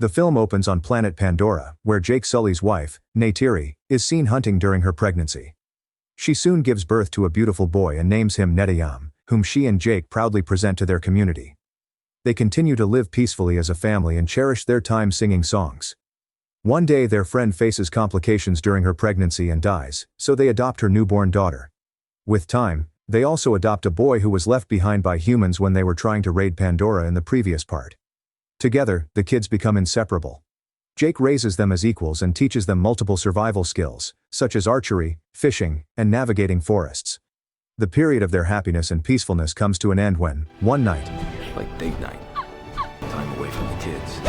The film opens on planet Pandora, where Jake Sully's wife, Neytiri, is seen hunting during her pregnancy. She soon gives birth to a beautiful boy and names him Netayam, whom she and Jake proudly present to their community. They continue to live peacefully as a family and cherish their time singing songs. One day their friend faces complications during her pregnancy and dies, so they adopt her newborn daughter. With time, they also adopt a boy who was left behind by humans when they were trying to raid Pandora in the previous part. Together, the kids become inseparable. Jake raises them as equals and teaches them multiple survival skills, such as archery, fishing, and navigating forests. The period of their happiness and peacefulness comes to an end when, one night, like date night. Time away from the kids.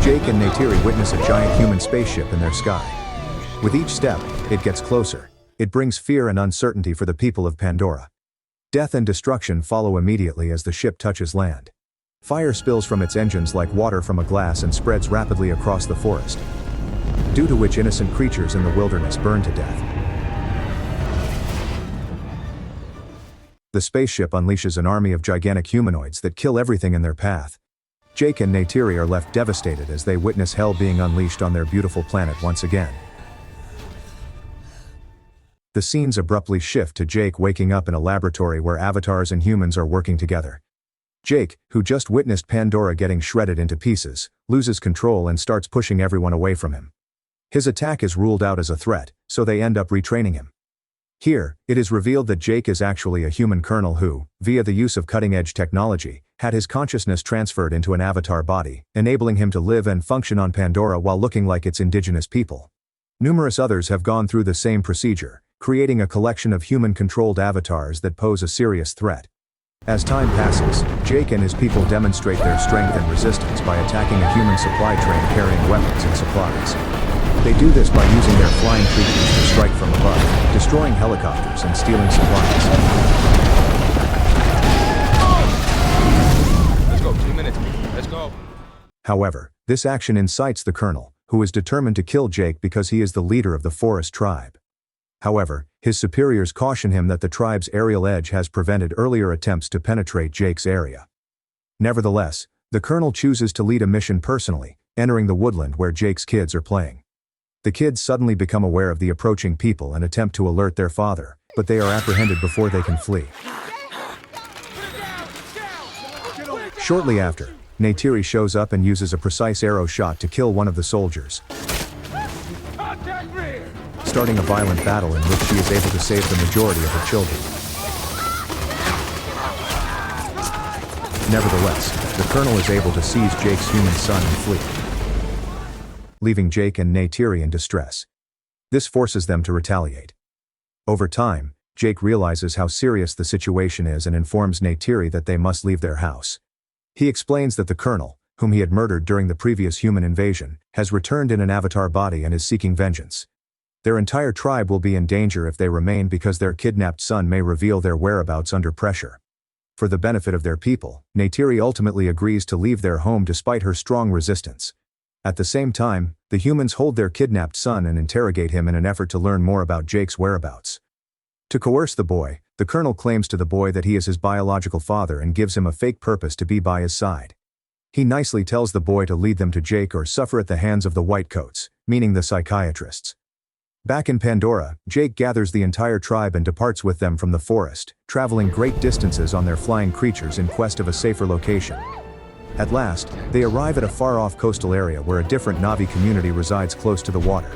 Jake and Neytiri witness a giant human spaceship in their sky. With each step, it gets closer. It brings fear and uncertainty for the people of Pandora. Death and destruction follow immediately as the ship touches land. Fire spills from its engines like water from a glass and spreads rapidly across the forest, due to which innocent creatures in the wilderness burn to death. The spaceship unleashes an army of gigantic humanoids that kill everything in their path. Jake and Neytiri are left devastated as they witness hell being unleashed on their beautiful planet once again. The scenes abruptly shift to Jake waking up in a laboratory where avatars and humans are working together. Jake, who just witnessed Pandora getting shredded into pieces, loses control and starts pushing everyone away from him. His attack is ruled out as a threat, so they end up retraining him. Here, it is revealed that Jake is actually a human colonel who, via the use of cutting-edge technology, had his consciousness transferred into an avatar body, enabling him to live and function on Pandora while looking like its indigenous people. Numerous others have gone through the same procedure, creating a collection of human-controlled avatars that pose a serious threat. As time passes, Jake and his people demonstrate their strength and resistance by attacking a human supply train carrying weapons and supplies. They do this by using their flying creatures to strike from above, destroying helicopters and stealing supplies. Let's go, 2 minutes. Let's go. However, this action incites the colonel, who is determined to kill Jake because he is the leader of the forest tribe. However, his superiors caution him that the tribe's aerial edge has prevented earlier attempts to penetrate Jake's area. Nevertheless, the colonel chooses to lead a mission personally, entering the woodland where Jake's kids are playing. The kids suddenly become aware of the approaching people and attempt to alert their father, but they are apprehended before they can flee. Shortly after, Neytiri shows up and uses a precise arrow shot to kill one of the soldiers, starting a violent battle in which she is able to save the majority of her children. Nevertheless, the colonel is able to seize Jake's human son and flee, leaving Jake and Neytiri in distress. This forces them to retaliate. Over time, Jake realizes how serious the situation is and informs Neytiri that they must leave their house. He explains that the colonel, whom he had murdered during the previous human invasion, has returned in an avatar body and is seeking vengeance. Their entire tribe will be in danger if they remain because their kidnapped son may reveal their whereabouts under pressure. For the benefit of their people, Neytiri ultimately agrees to leave their home despite her strong resistance. At the same time, the humans hold their kidnapped son and interrogate him in an effort to learn more about Jake's whereabouts. To coerce the boy, the colonel claims to the boy that he is his biological father and gives him a fake purpose to be by his side. He nicely tells the boy to lead them to Jake or suffer at the hands of the whitecoats, meaning the psychiatrists. Back in Pandora, Jake gathers the entire tribe and departs with them from the forest, traveling great distances on their flying creatures in quest of a safer location. At last, they arrive at a far-off coastal area where a different Na'vi community resides close to the water.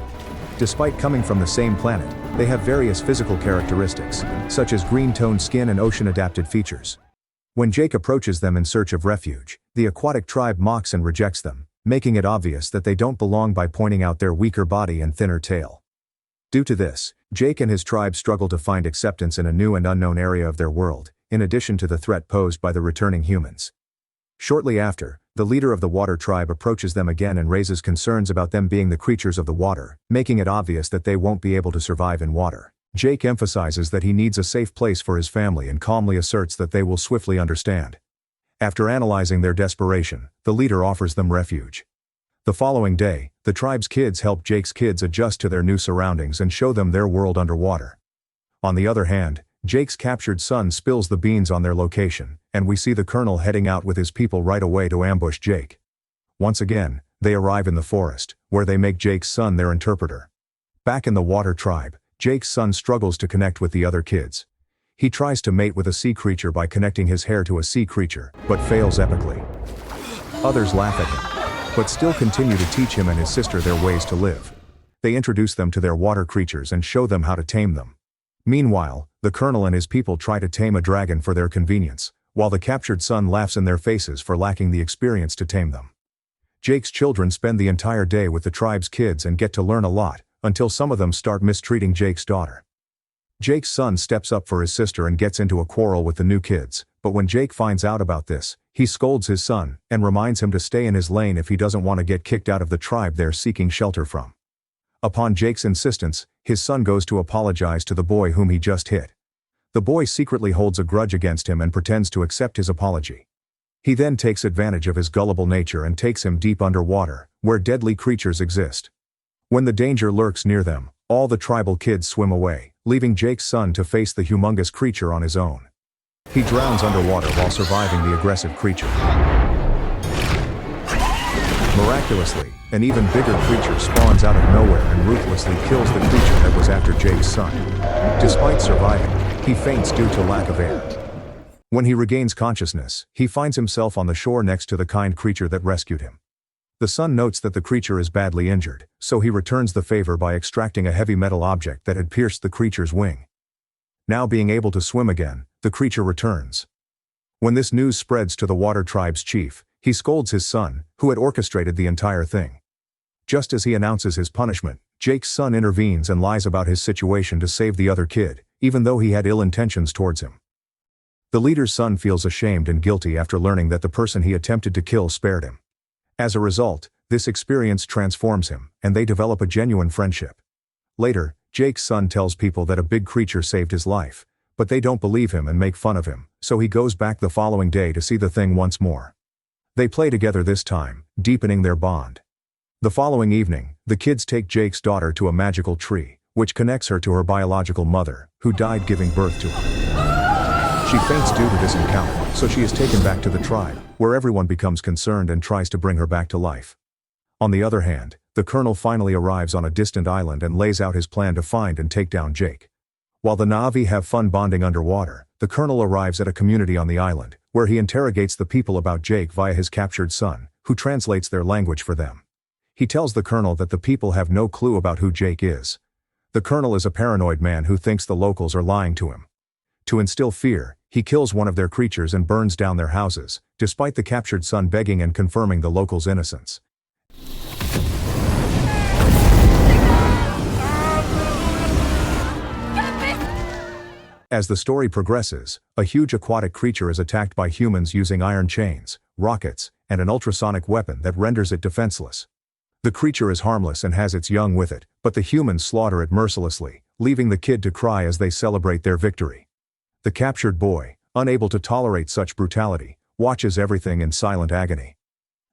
Despite coming from the same planet, they have various physical characteristics, such as green-toned skin and ocean-adapted features. When Jake approaches them in search of refuge, the aquatic tribe mocks and rejects them, making it obvious that they don't belong by pointing out their weaker body and thinner tail. Due to this, Jake and his tribe struggle to find acceptance in a new and unknown area of their world, in addition to the threat posed by the returning humans. Shortly after, the leader of the water tribe approaches them again and raises concerns about them being the creatures of the water, making it obvious that they won't be able to survive in water. Jake emphasizes that he needs a safe place for his family and calmly asserts that they will swiftly understand. After analyzing their desperation, the leader offers them refuge. The following day, the tribe's kids help Jake's kids adjust to their new surroundings and show them their world underwater. On the other hand, Jake's captured son spills the beans on their location, and we see the colonel heading out with his people right away to ambush Jake. Once again, they arrive in the forest, where they make Jake's son their interpreter. Back in the water tribe, Jake's son struggles to connect with the other kids. He tries to mate with a sea creature by connecting his hair to a sea creature, but fails epically. Others laugh at him, but still continue to teach him and his sister their ways to live. They introduce them to their water creatures and show them how to tame them. Meanwhile, the colonel and his people try to tame a dragon for their convenience, while the captured son laughs in their faces for lacking the experience to tame them. Jake's children spend the entire day with the tribe's kids and get to learn a lot, until some of them start mistreating Jake's daughter. Jake's son steps up for his sister and gets into a quarrel with the new kids, but when Jake finds out about this, he scolds his son, and reminds him to stay in his lane if he doesn't want to get kicked out of the tribe they're seeking shelter from. Upon Jake's insistence, his son goes to apologize to the boy whom he just hit. The boy secretly holds a grudge against him and pretends to accept his apology. He then takes advantage of his gullible nature and takes him deep underwater, where deadly creatures exist. When the danger lurks near them, all the tribal kids swim away, leaving Jake's son to face the humongous creature on his own. He drowns underwater while surviving the aggressive creature. Miraculously, an even bigger creature spawns out of nowhere and ruthlessly kills the creature that was after Jake's son. Despite surviving, he faints due to lack of air. When he regains consciousness, he finds himself on the shore next to the kind creature that rescued him. The son notes that the creature is badly injured, so he returns the favor by extracting a heavy metal object that had pierced the creature's wing. Now being able to swim again, the creature returns. When this news spreads to the water tribe's chief, he scolds his son, who had orchestrated the entire thing. Just as he announces his punishment, Jake's son intervenes and lies about his situation to save the other kid, even though he had ill intentions towards him. The leader's son feels ashamed and guilty after learning that the person he attempted to kill spared him. As a result, this experience transforms him, and they develop a genuine friendship. Later, Jake's son tells people that a big creature saved his life, but they don't believe him and make fun of him, so he goes back the following day to see the thing once more. They play together this time, deepening their bond. The following evening, the kids take Jake's daughter to a magical tree, which connects her to her biological mother, who died giving birth to her. She faints due to this encounter, so she is taken back to the tribe, where everyone becomes concerned and tries to bring her back to life. On the other hand, the colonel finally arrives on a distant island and lays out his plan to find and take down Jake. While the Na'vi have fun bonding underwater, the colonel arrives at a community on the island, where he interrogates the people about Jake via his captured son, who translates their language for them. He tells the colonel that the people have no clue about who Jake is. The colonel is a paranoid man who thinks the locals are lying to him. To instill fear, he kills one of their creatures and burns down their houses, despite the captured son begging and confirming the locals' innocence. As the story progresses, a huge aquatic creature is attacked by humans using iron chains, rockets, and an ultrasonic weapon that renders it defenseless. The creature is harmless and has its young with it, but the humans slaughter it mercilessly, leaving the kid to cry as they celebrate their victory. The captured boy, unable to tolerate such brutality, watches everything in silent agony.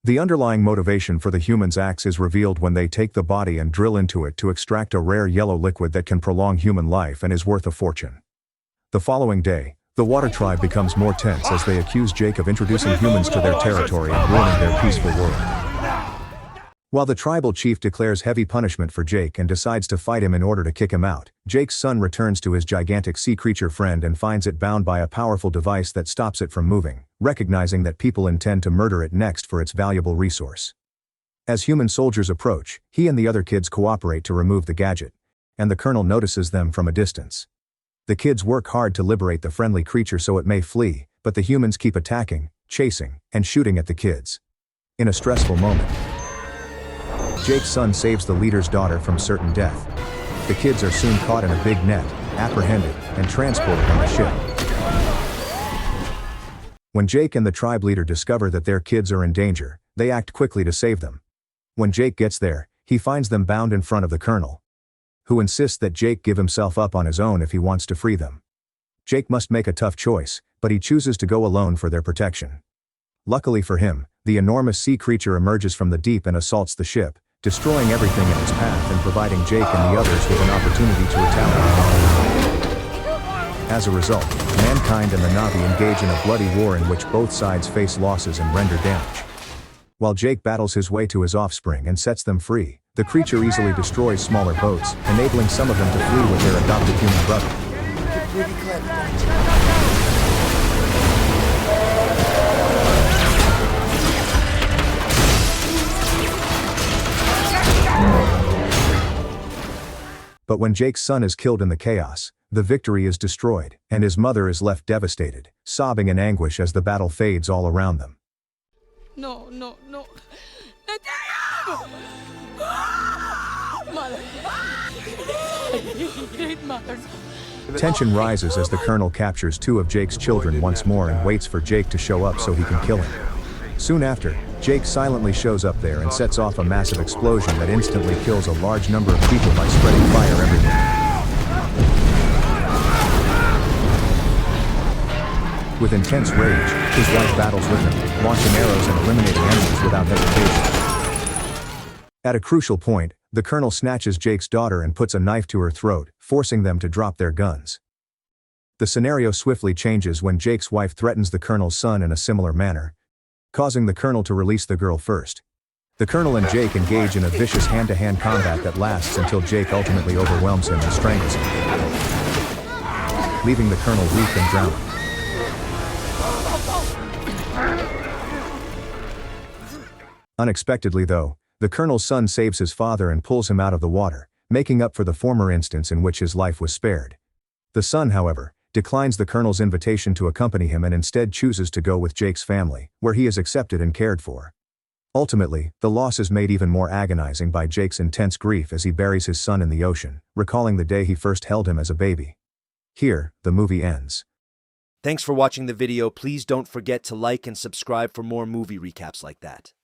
The underlying motivation for the humans' acts is revealed when they take the body and drill into it to extract a rare yellow liquid that can prolong human life and is worth a fortune. The following day, the water tribe becomes more tense as they accuse Jake of introducing humans to their territory and ruining their peaceful world. While the tribal chief declares heavy punishment for Jake and decides to fight him in order to kick him out, Jake's son returns to his gigantic sea creature friend and finds it bound by a powerful device that stops it from moving, recognizing that people intend to murder it next for its valuable resource. As human soldiers approach, he and the other kids cooperate to remove the gadget, and the colonel notices them from a distance. The kids work hard to liberate the friendly creature so it may flee, but the humans keep attacking, chasing, and shooting at the kids. In a stressful moment, Jake's son saves the leader's daughter from certain death. The kids are soon caught in a big net, apprehended, and transported on the ship. When Jake and the tribe leader discover that their kids are in danger, they act quickly to save them. When Jake gets there, he finds them bound in front of the colonel, who insists that Jake give himself up on his own if he wants to free them. Jake must make a tough choice, but he chooses to go alone for their protection. Luckily for him, the enormous sea creature emerges from the deep and assaults the ship, destroying everything in its path and providing Jake and the others with an opportunity to retaliate. As a result, mankind and the Na'vi engage in a bloody war in which both sides face losses and render damage. While Jake battles his way to his offspring and sets them free, the creature easily destroys smaller boats, enabling some of them to flee with their adopted human brother. You're pretty clever, don't you? But when Jake's son is killed in the chaos, the victory is destroyed, and his mother is left devastated, sobbing in anguish as the battle fades all around them. No. Mother. Tension rises as the Colonel captures two of Jake's children once more and waits for Jake to show up so he can kill him. Soon after, Jake silently shows up there and sets off a massive explosion that instantly kills a large number of people by spreading fire everywhere. With intense rage, his wife battles with him, launching arrows and eliminating enemies without hesitation. At a crucial point, the Colonel snatches Jake's daughter and puts a knife to her throat, forcing them to drop their guns. The scenario swiftly changes when Jake's wife threatens the Colonel's son in a similar manner, causing the Colonel to release the girl first. The Colonel and Jake engage in a vicious hand-to-hand combat that lasts until Jake ultimately overwhelms him and strangles him, leaving the Colonel weak and drowning. Unexpectedly though, the Colonel's son saves his father and pulls him out of the water, making up for the former instance in which his life was spared. The son, however, declines the Colonel's invitation to accompany him and instead chooses to go with Jake's family, where he is accepted and cared for. Ultimately, the loss is made even more agonizing by Jake's intense grief as he buries his son in the ocean, recalling the day he first held him as a baby. Here, the movie ends. Thanks for watching the video. Please don't forget to like and subscribe for more movie recaps like that.